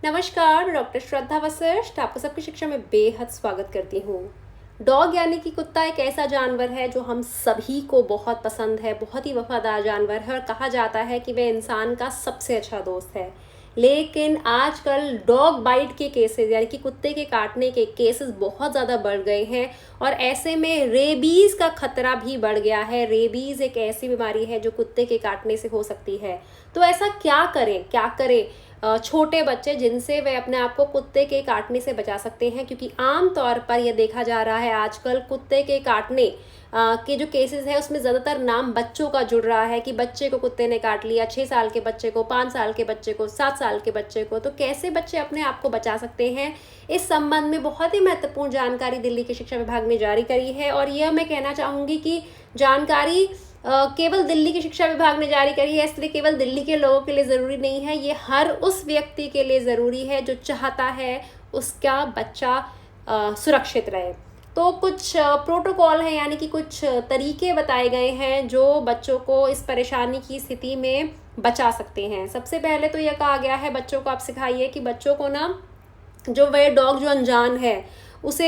नमस्कार, डॉक्टर श्रद्धा वशिष्ठ आपको सबकी शिक्षा में बेहद स्वागत करती हूँ। डॉग यानी कि कुत्ता एक ऐसा जानवर है जो हम सभी को बहुत पसंद है, बहुत ही वफादार जानवर है और कहा जाता है कि वह इंसान का सबसे अच्छा दोस्त है। लेकिन आजकल डॉग बाइट के केसेस यानी कि कुत्ते के काटने के केसेस बहुत ज़्यादा बढ़ गए हैं और ऐसे में रेबीज़ का खतरा भी बढ़ गया है। रेबीज़ एक ऐसी बीमारी है जो कुत्ते के काटने से हो सकती है। तो ऐसा क्या करें छोटे बच्चे जिनसे वे अपने आप को कुत्ते के काटने से बचा सकते हैं, क्योंकि आम तौर पर यह देखा जा रहा है आजकल कुत्ते के काटने के जो केसेस है उसमें ज़्यादातर नाम बच्चों का जुड़ रहा है कि बच्चे को कुत्ते ने काट लिया, 6 साल के बच्चे को, 5 साल के बच्चे को, 7 साल के बच्चे को। तो कैसे बच्चे अपने आप को बचा सकते हैं, इस संबंध में बहुत ही महत्वपूर्ण जानकारी दिल्ली के शिक्षा विभाग ने जारी करी है। और यह मैं कहना चाहूँगी कि जानकारी केवल दिल्ली की शिक्षा विभाग ने जारी करी है, इसलिए केवल दिल्ली के लोगों के लिए ज़रूरी नहीं है, ये हर उस व्यक्ति के लिए ज़रूरी है जो चाहता है उसका बच्चा सुरक्षित रहे। तो कुछ प्रोटोकॉल हैं यानी कि कुछ तरीके बताए गए हैं जो बच्चों को इस परेशानी की स्थिति में बचा सकते हैं। सबसे पहले तो यह कहा गया है बच्चों को आप सिखाइए कि बच्चों को ना जो वह डॉग जो अनजान है उसे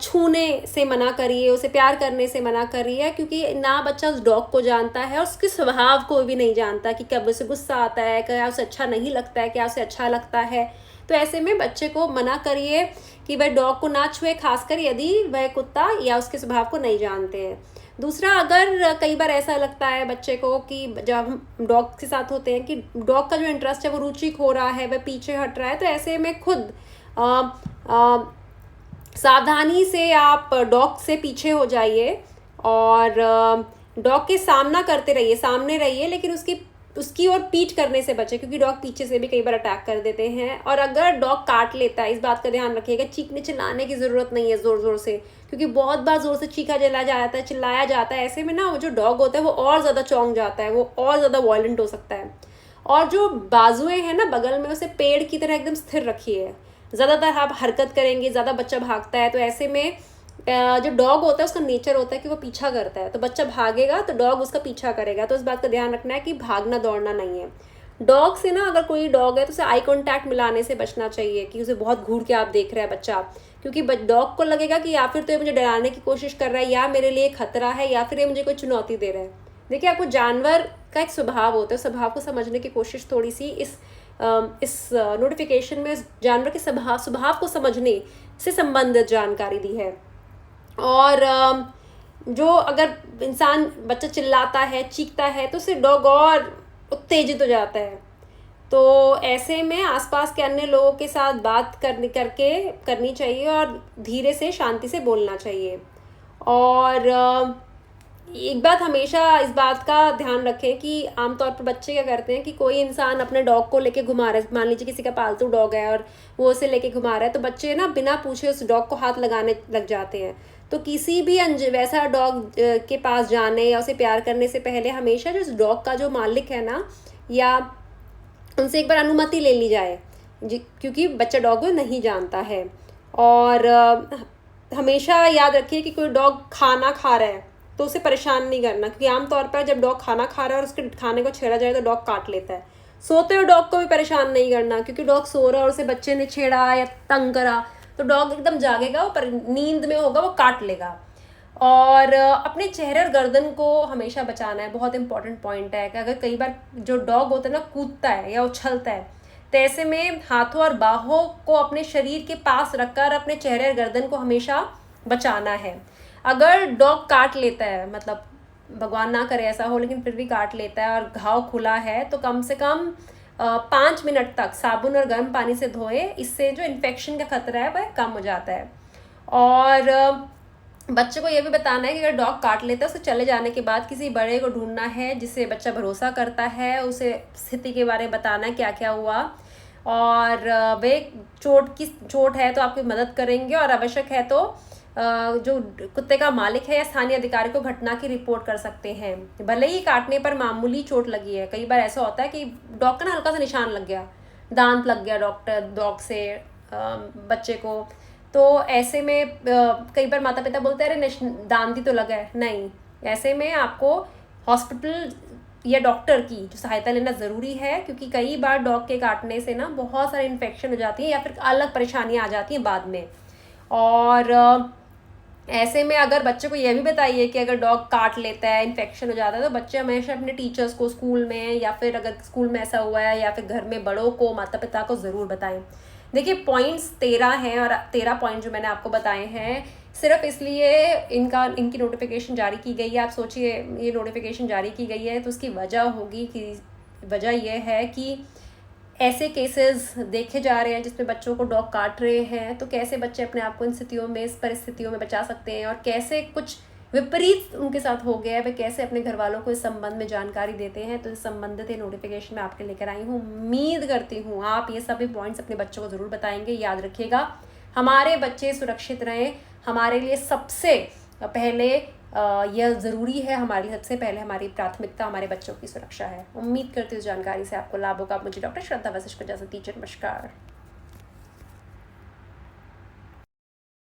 छूने से मना करिए, उसे प्यार करने से मना करिए, क्योंकि ना बच्चा उस डॉग को जानता है और उसके स्वभाव को भी नहीं जानता कि कब उसे गुस्सा आता है, क्या उसे अच्छा नहीं लगता है, क्या उसे अच्छा लगता है। तो ऐसे में बच्चे को मना करिए कि वह डॉग को ना छुए, खासकर यदि वह कुत्ता या उसके स्वभाव को नहीं जानते हैं। दूसरा, अगर कई बार ऐसा लगता है बच्चे को कि जब हम डॉग के साथ होते हैं कि डॉग का जो इंटरेस्ट है वो रुचि खो रहा है, वह पीछे हट रहा है, तो ऐसे में खुद सावधानी से आप डॉग से पीछे हो जाइए और डॉग के सामना करते रहिए, सामने रहिए, लेकिन उसकी ओर पीठ करने से बचे, क्योंकि डॉग पीछे से भी कई बार अटैक कर देते हैं। और अगर डॉग काट लेता है, इस बात का ध्यान रखिएगा, चीखने चिल्लाने की ज़रूरत नहीं है ज़ोर ज़ोर से, क्योंकि बहुत बार ज़ोर से चिल्लाया जाता है। ऐसे में ना वो जो डॉग होता है वो और ज़्यादा चौंक जाता है, वो और ज़्यादा वॉयलेंट हो सकता है। और जो बाजुएं हैं ना बगल में, उसे पेड़ की तरह एकदम स्थिर रखिए। ज़्यादातर आप हरकत करेंगे, ज़्यादा बच्चा भागता है, तो ऐसे में जो डॉग होता है उसका नेचर होता है कि वो पीछा करता है, तो बच्चा भागेगा तो डॉग उसका पीछा करेगा। तो इस बात का ध्यान रखना है कि भागना दौड़ना नहीं है। डॉग से ना, अगर कोई डॉग है तो उसे आई कांटेक्ट मिलाने से बचना चाहिए कि उसे बहुत घूर के आप देख रहे हैं बच्चा, क्योंकि डॉग को लगेगा कि या फिर तो ये मुझे डराने की कोशिश कर रहा है, या मेरे लिए खतरा है, या फिर ये मुझे कोई चुनौती दे रहा है। देखिए, आपको जानवर का एक स्वभाव होता है, स्वभाव को समझने की कोशिश थोड़ी सी इस नोटिफिकेशन में जानवर के स्वभाव को समझने से संबंधित जानकारी दी है। और जो अगर बच्चा चिल्लाता है, चीखता है, तो उससे डॉग और उत्तेजित हो जाता है। तो ऐसे में आसपास के अन्य लोगों के साथ बात करनी चाहिए और धीरे से शांति से बोलना चाहिए। और एक बात हमेशा इस बात का ध्यान रखें कि आमतौर पर बच्चे क्या करते हैं कि कोई इंसान अपने डॉग को लेके घुमा रहा है, मान लीजिए किसी का पालतू डॉग है और वो उसे लेके घुमा रहा है, तो बच्चे ना बिना पूछे उस डॉग को हाथ लगाने लग जाते हैं। तो किसी भी वैसा डॉग के पास जाने या उसे प्यार करने से पहले हमेशा जो उस डॉग का जो मालिक है ना, या उनसे एक बार अनुमति ले ली जाए, क्योंकि बच्चा डॉग नहीं जानता है। और हमेशा याद रखिए कि कोई डॉग खाना खा रहा है तो उसे परेशान नहीं करना, क्योंकि आमतौर पर जब डॉग खाना खा रहा है और उसके खाने को छेड़ा जाए तो डॉग काट लेता है। सोते हुए डॉग को भी परेशान नहीं करना, क्योंकि डॉग सो रहा है और उसे बच्चे ने छेड़ा या तंग करा तो डॉग एकदम जागेगा, वो नींद में होगा, वो काट लेगा। और अपने चेहरे और गर्दन को हमेशा बचाना है, बहुत इंपॉर्टेंट पॉइंट है कि अगर कई बार जो डॉग होता है ना कूदता है या उछलता है, तो ऐसे में हाथों और बाहों को अपने शरीर के पास रखकर अपने चेहरे और गर्दन को हमेशा बचाना है। अगर डॉग काट लेता है, मतलब भगवान ना करे ऐसा हो, लेकिन फिर भी काट लेता है और घाव खुला है, तो कम से कम 5 मिनट तक साबुन और गर्म पानी से धोए, इससे जो इन्फेक्शन का खतरा है वह कम हो जाता है। और बच्चे को यह भी बताना है कि अगर डॉग काट लेता है उसे चले जाने के बाद किसी बड़े को ढूंढना है जिससे बच्चा भरोसा करता है, उसे स्थिति के बारे में बताना है क्या क्या हुआ, और वे चोट है तो आपकी मदद करेंगे, और आवश्यक है तो जो कुत्ते का मालिक है या स्थानीय अधिकारी को घटना की रिपोर्ट कर सकते हैं। भले ही काटने पर मामूली चोट लगी है, कई बार ऐसा होता है कि डॉग का ना हल्का सा निशान लग गया, दांत लग गया डॉग से बच्चे को, तो ऐसे में कई बार माता पिता बोलते हैं अरे दांत ही तो लगा है। नहीं, ऐसे में आपको हॉस्पिटल या डॉक्टर की जो सहायता लेना ज़रूरी है, क्योंकि कई बार डॉग के काटने से ना बहुत सारे इन्फेक्शन हो जाती हैं या फिर अलग परेशानियाँ आ जाती हैं बाद में। और ऐसे में अगर बच्चे को यह भी बताइए कि अगर डॉग काट लेता है, इन्फेक्शन हो जाता है, तो बच्चे हमेशा अपने टीचर्स को स्कूल में, या फिर अगर स्कूल में ऐसा हुआ है या फिर घर में बड़ों को, माता पिता को ज़रूर बताएं। देखिए पॉइंट्स 13 हैं और 13 पॉइंट जो मैंने आपको बताए हैं सिर्फ इसलिए इनकी नोटिफिकेशन जारी की गई है। आप सोचिए ये नोटिफिकेशन जारी की गई है तो उसकी वजह होगी, कि वजह यह है कि ऐसे केसेस देखे जा रहे हैं जिसमें बच्चों को डॉग काट रहे हैं, तो कैसे बच्चे अपने आप को इन स्थितियों में, इस परिस्थितियों में बचा सकते हैं, और कैसे कुछ विपरीत उनके साथ हो गया है, वे कैसे अपने घर वालों को इस संबंध में जानकारी देते हैं। तो इस संबंधित नोटिफिकेशन में आपके लेकर आई हूँ। उम्मीद करती हूँ आप ये सभी पॉइंट्स अपने बच्चों को ज़रूर बताएंगे। याद रखिएगा, हमारे बच्चे सुरक्षित रहें, हमारे लिए सबसे पहले यह ज़रूरी है, हमारे लिए सबसे पहले हमारी प्राथमिकता हमारे बच्चों की सुरक्षा है। उम्मीद करती हूँ इस जानकारी से आपको लाभ होगा। आप मुझे डॉक्टर श्रद्धा वशिष्ठ को जैसा टीचर। नमस्कार।